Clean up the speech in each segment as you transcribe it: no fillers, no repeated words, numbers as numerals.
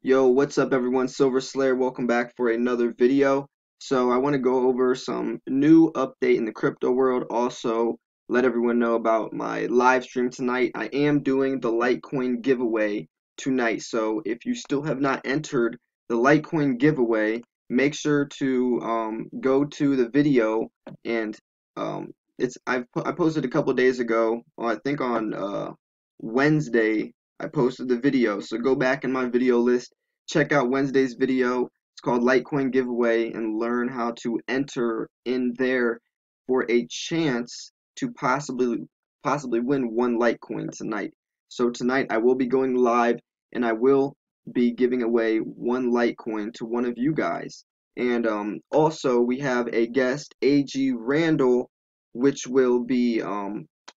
Yo, what's up everyone? Silver Slayer, welcome back for another video. So I want to go over some new update in the crypto world. Also, let everyone know about my live stream tonight. I am doing the Litecoin giveaway tonight. So if you still have not entered the Litecoin giveaway, make sure to go to the video and I posted a couple days ago, I think on Wednesday. I posted the video, so go back in my video list, check out Wednesday's video. It's called Litecoin Giveaway, and learn how to enter in there for a chance to possibly win one Litecoin tonight. So tonight I will be going live, and I will be giving away one Litecoin to one of you guys. And also we have a guest, AG Randall, which will be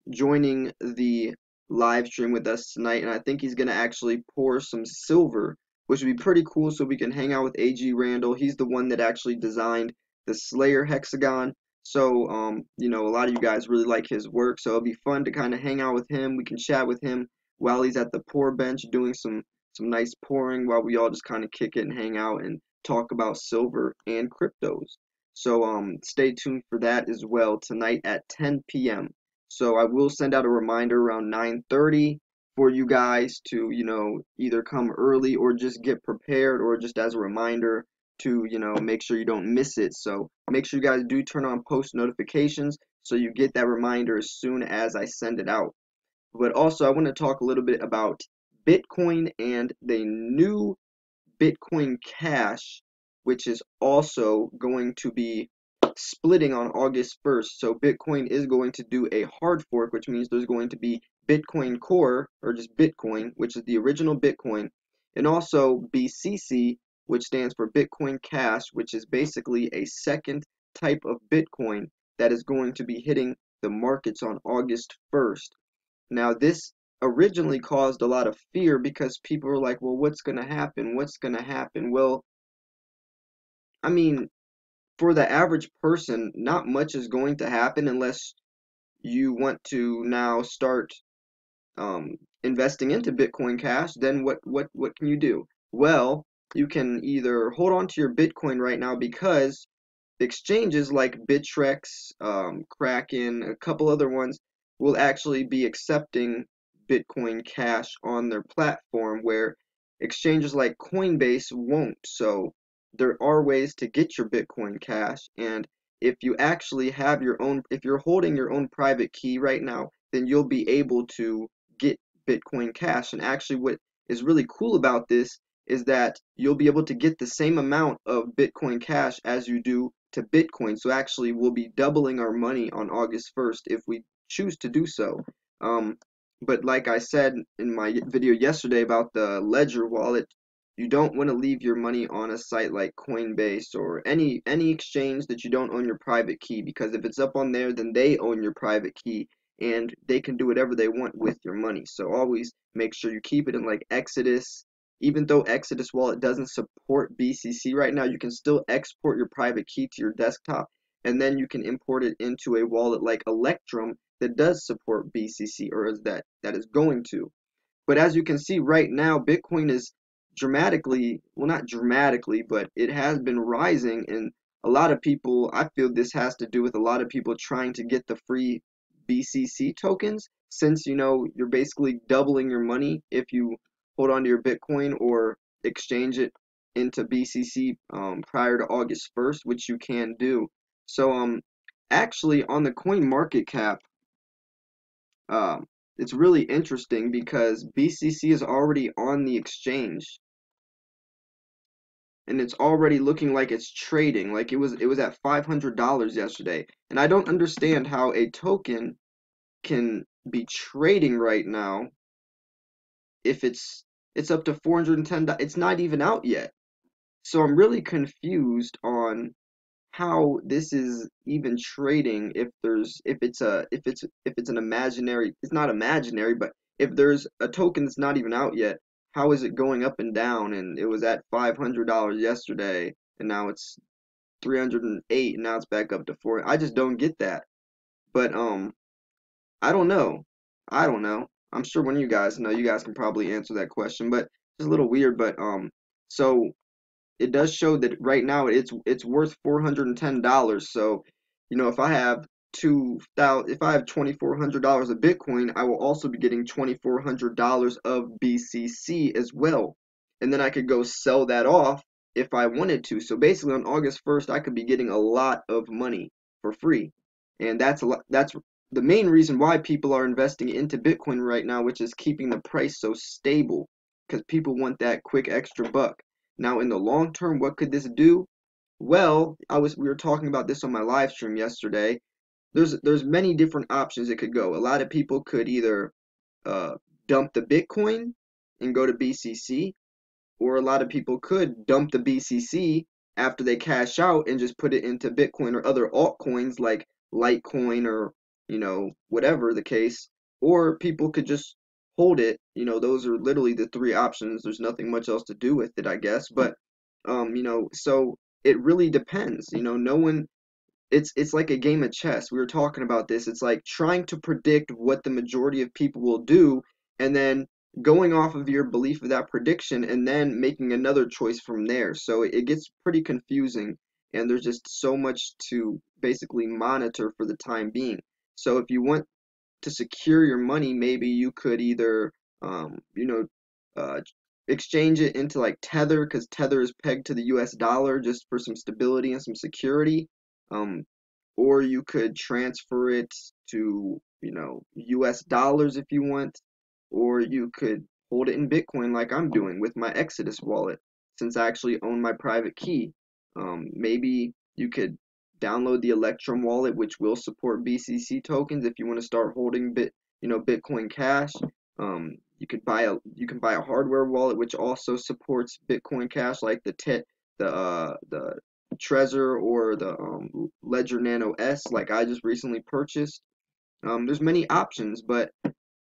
joining the live stream with us tonight, and I think he's gonna actually pour some silver, which would be pretty cool, so we can hang out with AG Randall. He's the one that actually designed the Slayer hexagon. So you know, a lot of you guys really like his work, so it'll be fun to kind of hang out with him. We can chat with him while he's at the pour bench doing some nice pouring, while we all just kind of kick it and hang out and talk about silver and cryptos. So stay tuned for that as well tonight at 10 p.m. So I will send out a reminder around 9:30 for you guys to, you know, either come early or just get prepared, or just as a reminder to, you know, make sure you don't miss it. So make sure you guys do turn on post notifications so you get that reminder as soon as I send it out. But also I want to talk a little bit about Bitcoin and the new Bitcoin Cash, which is also going to be splitting on August 1st. So Bitcoin is going to do a hard fork, which means there's going to be Bitcoin Core, or just Bitcoin, which is the original Bitcoin, and also BCC, which stands for Bitcoin Cash, which is basically a second type of Bitcoin that is going to be hitting the markets on August 1st. Now, this originally caused a lot of fear because people were like, well, what's going to happen? What's going to happen? Well, I mean, for the average person, not much is going to happen unless you want to now start investing into Bitcoin Cash. Then what can you do? Well, you can either hold on to your Bitcoin right now, because exchanges like Bittrex, Kraken, a couple other ones will actually be accepting Bitcoin Cash on their platform, where exchanges like Coinbase won't. So there are ways to get your Bitcoin Cash, and if you actually have your own, if you're holding your own private key right now, then you'll be able to get Bitcoin Cash. And actually, what is really cool about this is that you'll be able to get the same amount of Bitcoin Cash as you do to Bitcoin. So actually, we'll be doubling our money on August 1st if we choose to do so. But like I said in my video yesterday about the Ledger wallet, you don't want to leave your money on a site like Coinbase or any exchange that you don't own your private key, because if it's up on there, then they own your private key and they can do whatever they want with your money. So always make sure you keep it in like Exodus. Even though Exodus wallet doesn't support BCC right now, you can still export your private key to your desktop, and then you can import it into a wallet like Electrum that does support BCC, or that is going to. But as you can see right now, Bitcoin is dramatically, well, not dramatically, but it has been rising, and a lot of people, I feel this has to do with a lot of people trying to get the free BCC tokens, since, you know, you're basically doubling your money if you hold on to your Bitcoin or exchange it into BCC prior to August 1st, which you can do. So actually on the CoinMarketCap, it's really interesting because BCC is already on the exchange, and it's already looking like it's trading. Like it was at $500 yesterday, and I don't understand how a token can be trading right now if it's up to 410. It's not even out yet. So I'm really confused on how this is even trading, if it's an imaginary, it's not imaginary, but if there's a token that's not even out yet, how is it going up and down? And it was at $500 yesterday, and now it's 308, and now it's back up to 4. I just don't get that. But I don't know. I don't know. I'm sure one of you guys know. You guys can probably answer that question, but it's a little weird. But So it does show that right now it's worth $410. So, if I have $2,400 of Bitcoin, I will also be getting $2,400 of BCC as well. And then I could go sell that off if I wanted to. So basically on August 1st, I could be getting a lot of money for free. And that's the main reason why people are investing into Bitcoin right now, which is keeping the price so stable because people want that quick extra buck. Now, in the long term, what could this do? Well, we were talking about this on my live stream yesterday. There's many different options it could go. A lot of people could either uh, dump the Bitcoin and go to BCC, or a lot of people could dump the BCC after they cash out and just put it into Bitcoin or other altcoins like Litecoin or whatever the case. Or people could just hold it. Those are literally the three options. There's nothing much else to do with it, I guess. But so it really depends. No one it's like a game of chess. We were talking about this. It's like trying to predict what the majority of people will do and then going off of your belief of that prediction and then making another choice from there. So it gets pretty confusing and there's just so much to basically monitor for the time being. So if you want to secure your money, maybe you could either, uh, exchange it into like Tether, because Tether is pegged to the US dollar just for some stability and some security. Um, or you could transfer it to, US dollars if you want, or you could hold it in Bitcoin like I'm doing with my Exodus wallet, since I actually own my private key. Maybe you could download the Electrum wallet, which will support BCC tokens if you want to start holding Bitcoin Cash. You can buy a hardware wallet which also supports Bitcoin Cash, like the Trezor or the Ledger Nano S, like I just recently purchased. There's many options, but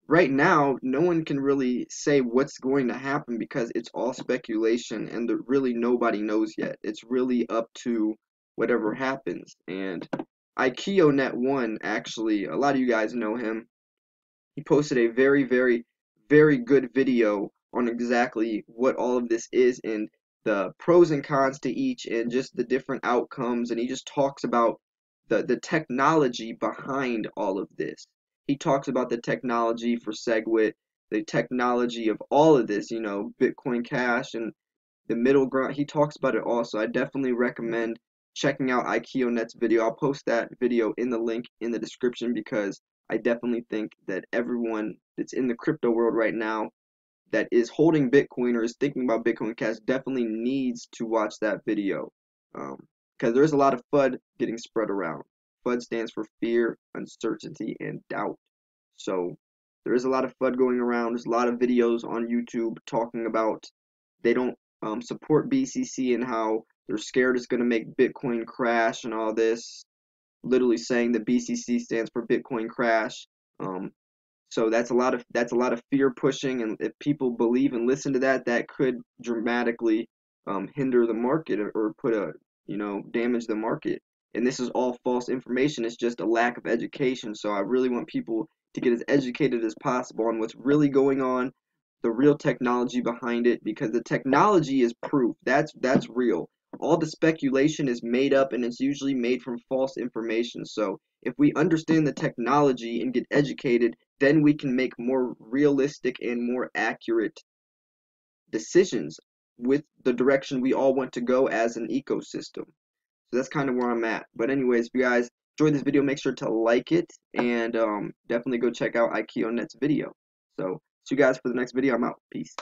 right now no one can really say what's going to happen because it's all speculation and really nobody knows yet. It's really up to whatever happens. And IkeoNet1, actually, a lot of you guys know him. He posted a very, very, very good video on exactly what all of this is and the pros and cons to each and just the different outcomes. And he just talks about the technology behind all of this. He talks about the technology for SegWit, the technology of all of this, Bitcoin Cash and the middle ground. He talks about it all. So I definitely recommend checking out IkeoNet's video. I'll post that video in the link in the description because I definitely think that everyone that's in the crypto world right now that is holding Bitcoin or is thinking about Bitcoin Cash definitely needs to watch that video. Because there's a lot of FUD getting spread around. FUD stands for fear, uncertainty, and doubt. So there is a lot of FUD going around. There's a lot of videos on YouTube talking about they don't support BCC and how they're scared it's going to make Bitcoin crash and all this. Literally saying that BCC stands for Bitcoin crash. Um, so that's a lot of fear pushing, and if people believe and listen to that, that could dramatically hinder the market or put damage the market. And this is all false information. It's just a lack of education. So I really want people to get as educated as possible on what's really going on, the real technology behind it, because the technology is proof. That's real. All the speculation is made up and it's usually made from false information. So if we understand the technology and get educated, then we can make more realistic and more accurate decisions with the direction we all want to go as an ecosystem. So that's kind of where I'm at. But anyways, if you guys enjoyed this video, make sure to like it and definitely go check out IkeoNet's video. So see you guys for the next video. I'm out. Peace.